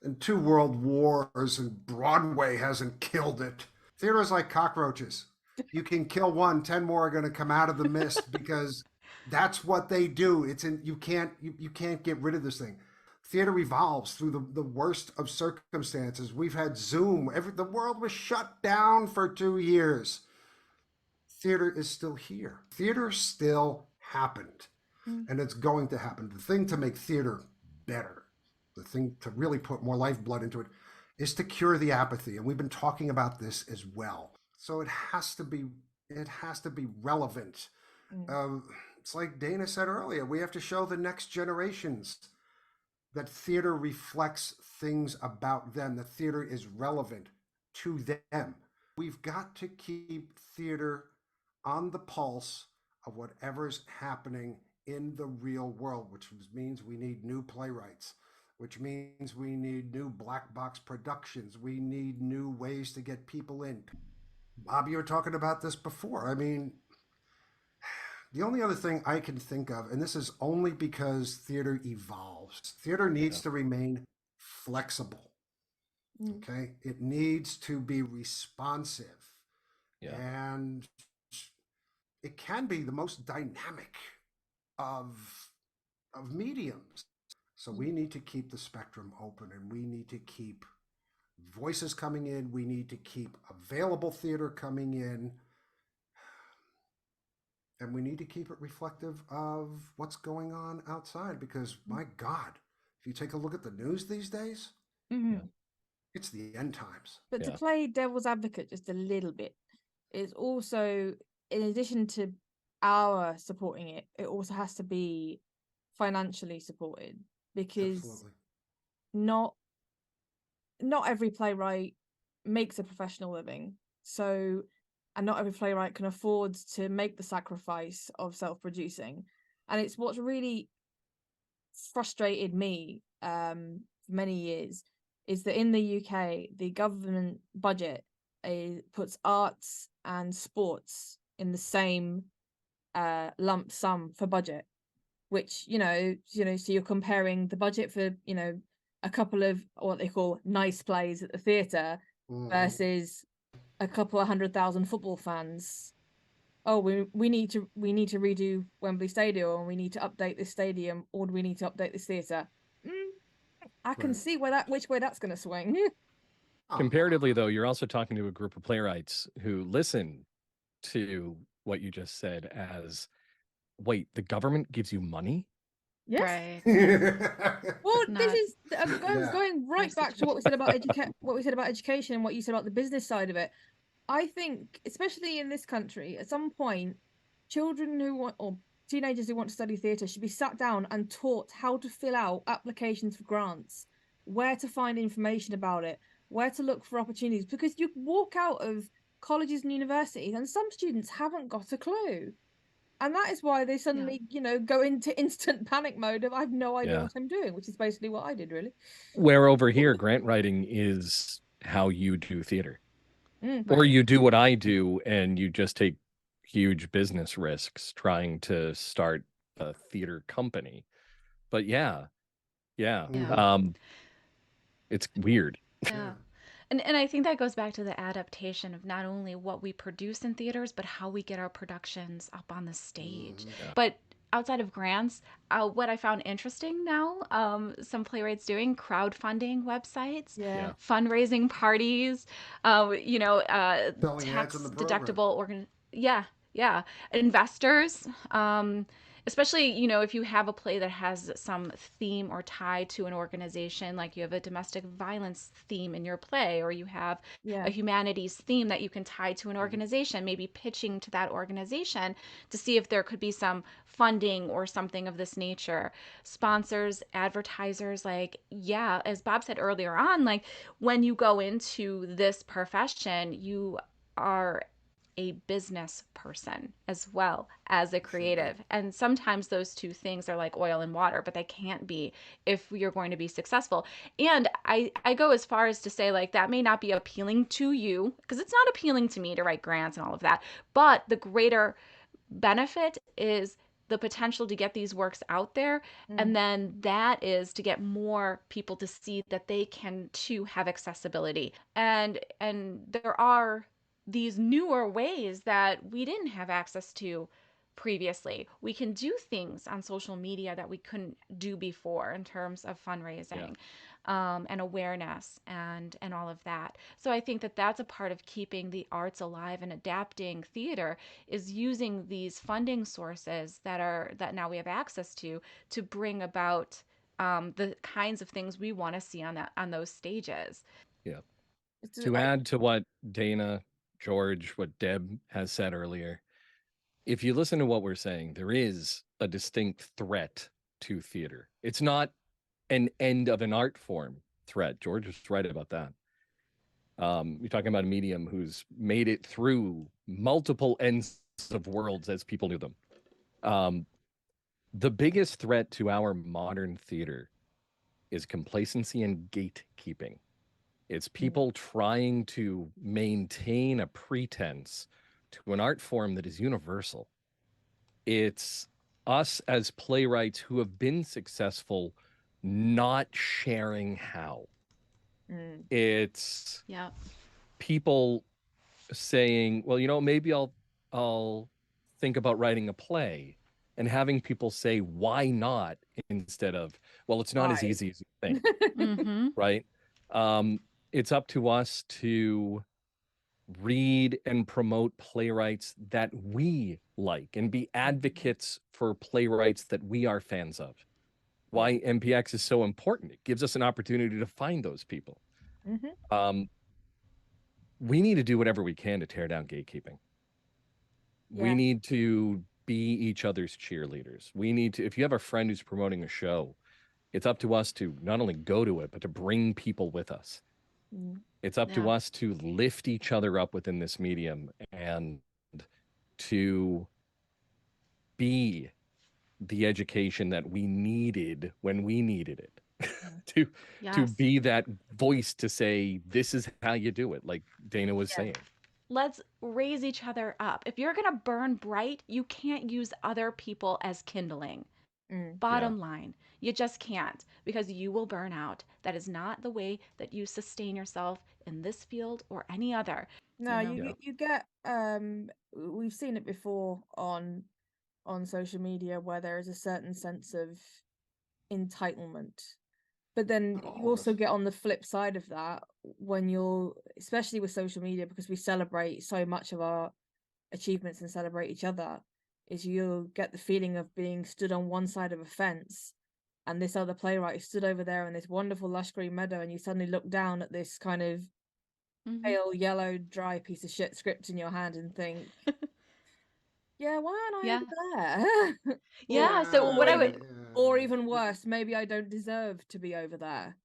and 2 world wars and Broadway hasn't killed it. Theater's like cockroaches. You can kill one, 10 more are going to come out of the mist because that's what they do. You can't get rid of this thing. Theater evolves through the worst of circumstances. We've had Zoom. The world was shut down for 2 years. Theater is still here. Theater still happened, and it's going to happen. The thing to make theater better, the thing to really put more lifeblood into it, is to cure the apathy. And we've been talking about this as well. So it has to be relevant. It's like Dana said earlier, we have to show the next generations that theater reflects things about them, that theater is relevant to them. We've got to keep theater on the pulse of whatever's happening in the real world, which means we need new playwrights, which means we need new black box productions. We need new ways to get people in. Bob, you were talking about this before. I mean, the only other thing I can think of, and this is only because theater evolves, theater needs to remain flexible. Okay? It needs to be responsive. And it can be the most dynamic of mediums. So we need to keep the spectrum open, and we need to keep voices coming in. We need to keep available theater coming in. And we need to keep it reflective of what's going on outside, because my God, if you take a look at the news these days, it's the end times. But to play devil's advocate just a little bit, it's also, in addition to our supporting it, it also has to be financially supported, because not every playwright makes a professional living. So, and not every playwright can afford to make the sacrifice of self-producing. And it's what's really frustrated me for many years is that in the UK, the government budget puts arts and sports in the same lump sum for budget, which, so you're comparing the budget for, a couple of what they call nice plays at the theatre versus a couple of 100,000 football fans. Oh, we need to redo Wembley Stadium, or we need to update this stadium, or do we need to update this theatre? I can see which way that's going to swing. Comparatively, though, you're also talking to a group of playwrights who listen to what you just said as, wait, the government gives you money? Yes. Right. Well, this is going right back to what we said about education and what you said about the business side of it. I think, especially in this country, at some point, children who want, or teenagers who want to study theatre, should be sat down and taught how to fill out applications for grants, where to find information about it, where to look for opportunities, because you walk out of colleges and universities and some students haven't got a clue. And that is why they suddenly, go into instant panic mode of I have no idea what I'm doing, which is basically what I did, really. Where over here, grant writing is how you do theater. Right. Or you do what I do, and you just take huge business risks trying to start a theater company. But yeah. It's weird. Yeah. And I think that goes back to the adaptation of not only what we produce in theaters, but how we get our productions up on the stage. But outside of grants, what I found interesting now, some playwrights doing crowdfunding websites, Yeah. fundraising parties, Selling ads in the tax program. deductible yeah, investors. Especially, if you have a play that has some theme or tie to an organization, like you have a domestic violence theme in your play, or you have a humanities theme that you can tie to an organization, maybe pitching to that organization to see if there could be some funding or something of this nature. Sponsors, advertisers, as Bob said earlier on, when you go into this profession, you are a business person as well as a creative. And sometimes those two things are like oil and water, but they can't be if you're going to be successful. And I go as far as to say, that may not be appealing to you, because it's not appealing to me to write grants and all of that. But the greater benefit is the potential to get these works out there, and then that is to get more people to see that they can too have accessibility. And there are these newer ways that we didn't have access to previously. We can do things on social media that we couldn't do before in terms of fundraising, and awareness and all of that. So I think that that's a part of keeping the arts alive and adapting theater, is using these funding sources that now we have access to bring about the kinds of things we want to see on those stages. Yeah. To add to what Dana, George, what Deb has said earlier, if you listen to what we're saying, there is a distinct threat to theater. It's not an end of an art form threat. George was right about that. You're talking about a medium who's made it through multiple ends of worlds as people knew them. The biggest threat to our modern theater is complacency and gatekeeping. It's people trying to maintain a pretense to an art form that is universal. It's us as playwrights who have been successful not sharing how. It's people saying, well, maybe I'll think about writing a play, and having people say, why not, instead of, well, it's not as easy as you think. Right? It's up to us to read and promote playwrights that we like and be advocates for playwrights that we are fans of. Why MPX is so important. It gives us an opportunity to find those people. We need to do whatever we can to tear down gatekeeping. We need to be each other's cheerleaders. We need to, if you have a friend who's promoting a show, it's up to us to not only go to it, but to bring people with us. It's up to us to lift each other up within this medium and to be the education that we needed when we needed it. to be that voice to say, this is how you do it, like Dana was saying. Let's raise each other up. If you're going to burn bright, you can't use other people as kindling. Bottom line, you just can't, because you will burn out. That is not the way that you sustain yourself in this field or any other. No, you get we've seen it before on social media, where there is a certain sense of entitlement. But then you also get on the flip side of that, when you're, especially with social media, because we celebrate so much of our achievements and celebrate each other, is you get the feeling of being stood on one side of a fence, and this other playwright stood over there in this wonderful lush green meadow, and you suddenly look down at this kind of pale yellow dry piece of shit script in your hand and think, yeah, why aren't I over there? So what I would, or even worse, maybe I don't deserve to be over there.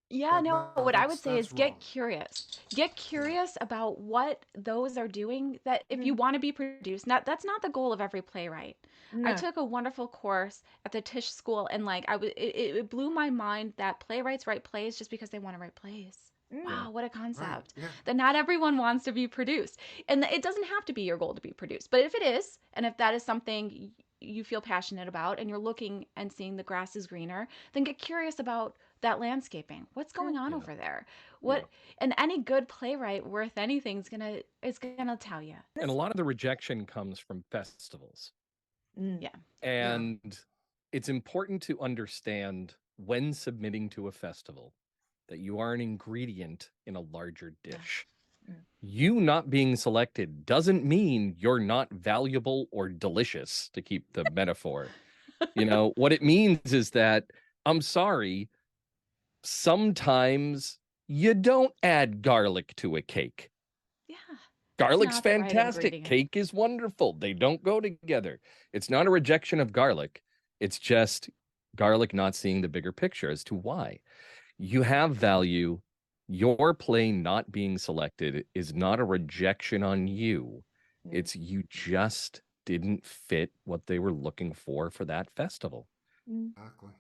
What I would say is get curious. Get curious about what those are doing. That if you want to be produced, that's not the goal of every playwright. I took a wonderful course at the Tisch School, and it blew my mind that playwrights write plays just because they want to write plays. Wow, what a concept. That not everyone wants to be produced. And it doesn't have to be your goal to be produced. But if it is, and if that is something you feel passionate about and you're looking and seeing the grass is greener, then get curious about that landscaping. What's going on over there? What and any good playwright worth anything is gonna tell you. And a lot of the rejection comes from festivals. Yeah. And it's important to understand when submitting to a festival that you are an ingredient in a larger dish. You not being selected doesn't mean you're not valuable or delicious, to keep the metaphor. You know, what it means is that, I'm sorry, sometimes you don't add garlic to a cake. Yeah. Garlic's not the right fantastic. ingredient. Cake is wonderful. They don't go together. It's not a rejection of garlic. It's just garlic not seeing the bigger picture as to why. You have value. Your play not being selected is not a rejection on you. It's you just didn't fit what they were looking for that festival. Exactly.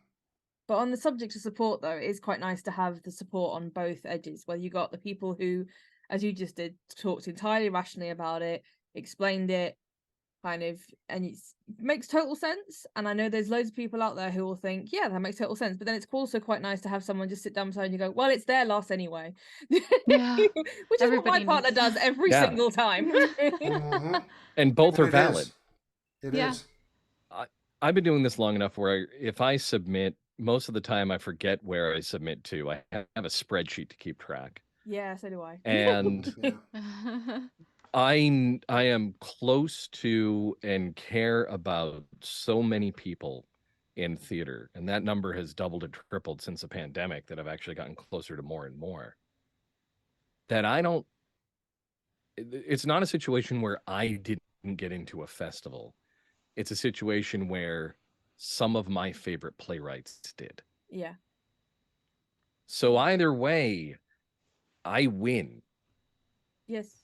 But on the subject of support, though, it is quite nice to have the support on both edges, where you got the people who, as you just did, talked entirely rationally about it, explained it, kind of, and it makes total sense. And I know there's loads of people out there who will think, yeah, that makes total sense. But then it's also quite nice to have someone just sit down beside you and go, well, it's their loss anyway. Yeah. Which is what my partner does every single time. And both are It valid. It is. I've been doing this long enough where if I submit, most of the time I forget where I submit to. I have a spreadsheet to keep track. Yeah, so do I. And I am close to and care about so many people in theater, and that number has doubled and tripled since the pandemic, that I've actually gotten closer to more and more. That it's not a situation where I didn't get into a festival. It's a situation where some of my favorite playwrights did. Yeah. So either way, I win. Yes.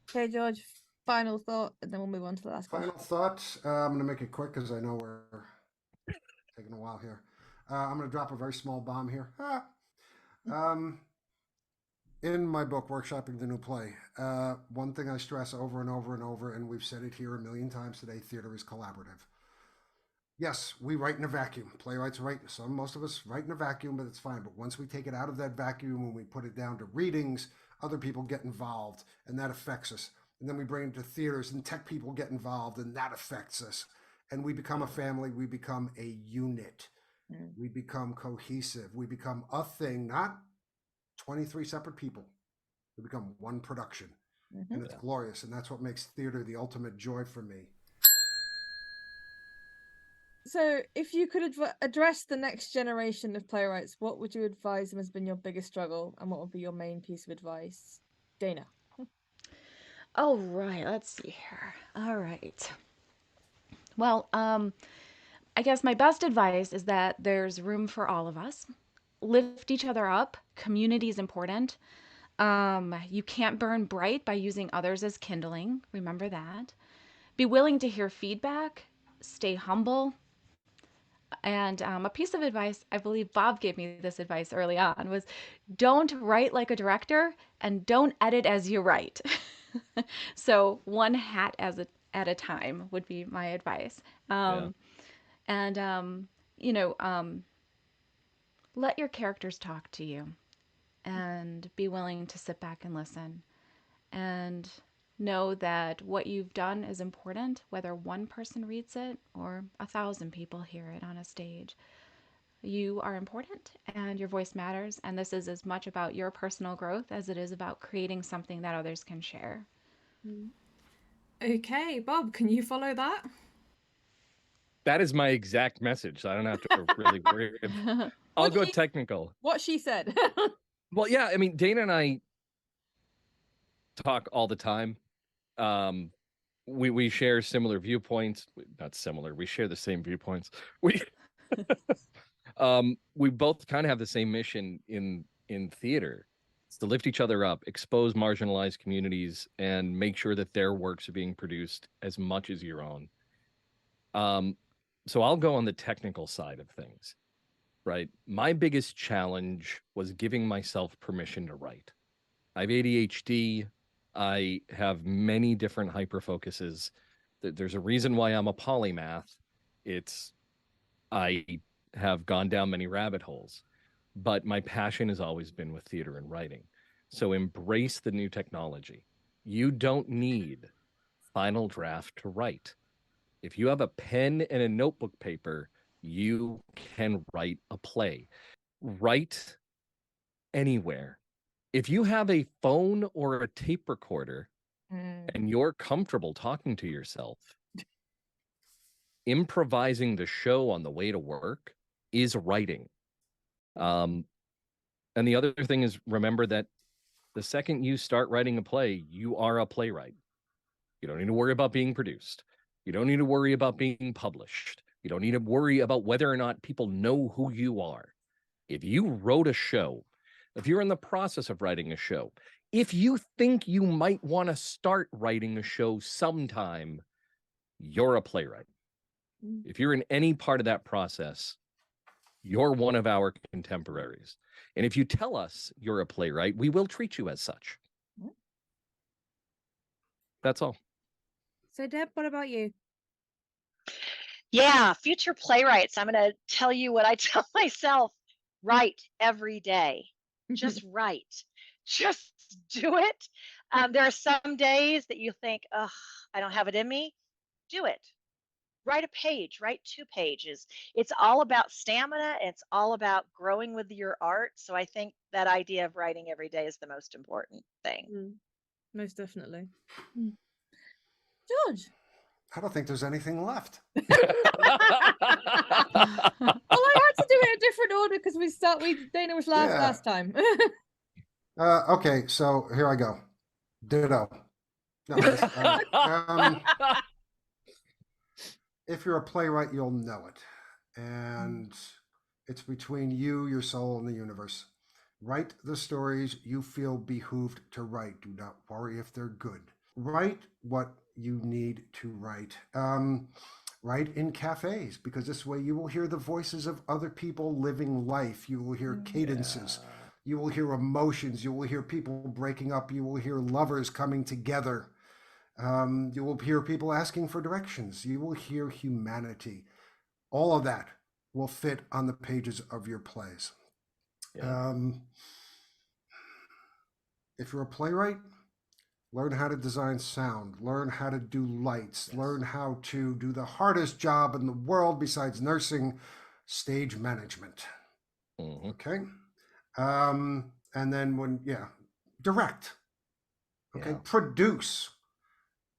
Okay, George, final thought, and then we'll move on to the last question. Final thought. I'm going to make it quick because I know we're taking a while here. I'm going to drop a very small bomb here. In my book, Workshopping the New Play, one thing I stress over and over and over, and we've said it here a million times today, theater is collaborative. Yes, we write in a vacuum. Playwrights write, most of us write in a vacuum, but it's fine. But once we take it out of that vacuum and we put it down to readings, other people get involved, and that affects us. And then we bring it to theaters, and tech people get involved, and that affects us. And we become a family. We become a unit. We become cohesive. We become a thing, not 23 separate people. We become one production. And it's glorious. And that's what makes theater the ultimate joy for me. So, if you could address the next generation of playwrights, what would you advise them has been your biggest struggle, and what would be your main piece of advice? Dana. Oh, right. Let's see here. All right. Well, I guess my best advice is that there's room for all of us. Lift each other up. Community is important. You can't burn bright by using others as kindling. Remember that. Be willing to hear feedback. Stay humble. And a piece of advice, I believe Bob gave me this advice early on, was don't write like a director and don't edit as you write. So one hat at a time would be my advice. And, let your characters talk to you and be willing to sit back and listen. And know that what you've done is important, whether one person reads it or 1,000 people hear it on a stage. You are important and your voice matters, and this is as much about your personal growth as it is about creating something that others can share. Okay, Bob, can you follow that? That is my exact message, so I don't have to really worry. I'll go technical. What she said. Well, yeah, I mean, Dana and I talk all the time. We share similar viewpoints. Not similar. We share the same viewpoints. We both kind of have the same mission in theater. It's to lift each other up, expose marginalized communities, and make sure that their works are being produced as much as your own. So I'll go on the technical side of things, right? My biggest challenge was giving myself permission to write. I have ADHD. I have many different hyperfocuses. There's a reason why I'm a polymath. I have gone down many rabbit holes, but my passion has always been with theater and writing. So embrace the new technology. You don't need final draft to write. If you have a pen and a notebook paper, you can write a play. Write anywhere. If you have a phone or a tape recorder and you're comfortable talking to yourself, improvising the show on the way to work is writing. And the other thing is, remember that the second you start writing a play, you are a playwright. You don't need to worry about being produced. You don't need to worry about being published. You don't need to worry about whether or not people know who you are. If you wrote a show, if you're in the process of writing a show, if you think you might want to start writing a show sometime, you're a playwright. If you're in any part of that process, you're one of our contemporaries. And if you tell us you're a playwright, we will treat you as such. That's all. So, Deb, what about you? Yeah, future playwrights. I'm going to tell you what I tell myself. Write every day. Just write. Just do it. There are some days that you think, oh, I don't have it in me. Do it. Write a page, write 2 pages. It's all about stamina. It's all about growing with your art. So I think that idea of writing every day is the most important thing. Most definitely. George? I don't think there's anything left. Well, I had to do it in a different order because Dana was last time. Okay, so here I go. Ditto. No, if you're a playwright, you'll know it. And it's between you, your soul, and the universe. Write the stories you feel behooved to write. Do not worry if they're good. Write what you need to write. Write in cafes, because this way you will hear the voices of other people living life. You will hear cadences. You will hear emotions. You will hear people breaking up. You will hear lovers coming together. You will hear people asking for directions. You will hear humanity. All of that will fit on the pages of your plays. Yeah. If you're a playwright, learn how to design sound, learn how to do lights, learn how to do the hardest job in the world besides nursing, stage management. Okay. And then direct. Okay. Produce.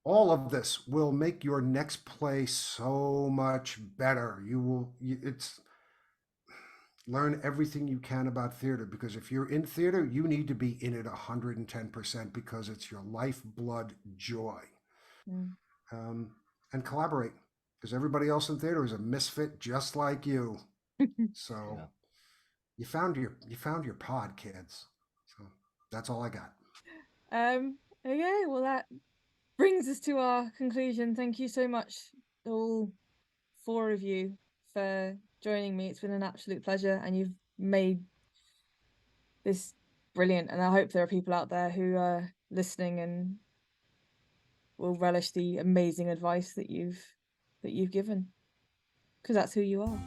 All of this will make your next play so much better. Learn everything you can about theater, because if you're in theater, you need to be in it 110% because it's your lifeblood joy. And collaborate, because everybody else in theater is a misfit just like you. So you found your pod, kids. So that's all I got. Okay, well, that brings us to our conclusion. Thank you so much, all 4 of you, for joining me. It's been an absolute pleasure, and you've made this brilliant. And I hope there are people out there who are listening and will relish the amazing advice that you've given, because that's who you are.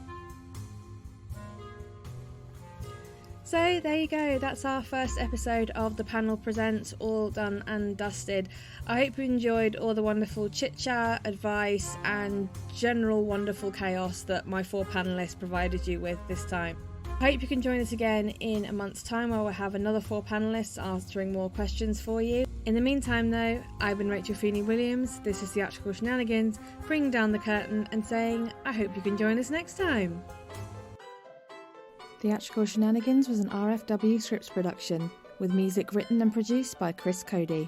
So there you go, that's our first episode of The Panel Presents, all done and dusted. I hope you enjoyed all the wonderful chit-chat, advice and general wonderful chaos that my 4 panellists provided you with this time. I hope you can join us again in a month's time where we'll have another 4 panellists answering more questions for you. In the meantime though, I've been Rachel Feeney-Williams, this is Theatrical Shenanigans, bringing down the curtain and saying I hope you can join us next time. Theatrical Shenanigans was an RFW Scripts production, with music written and produced by Chris Cody.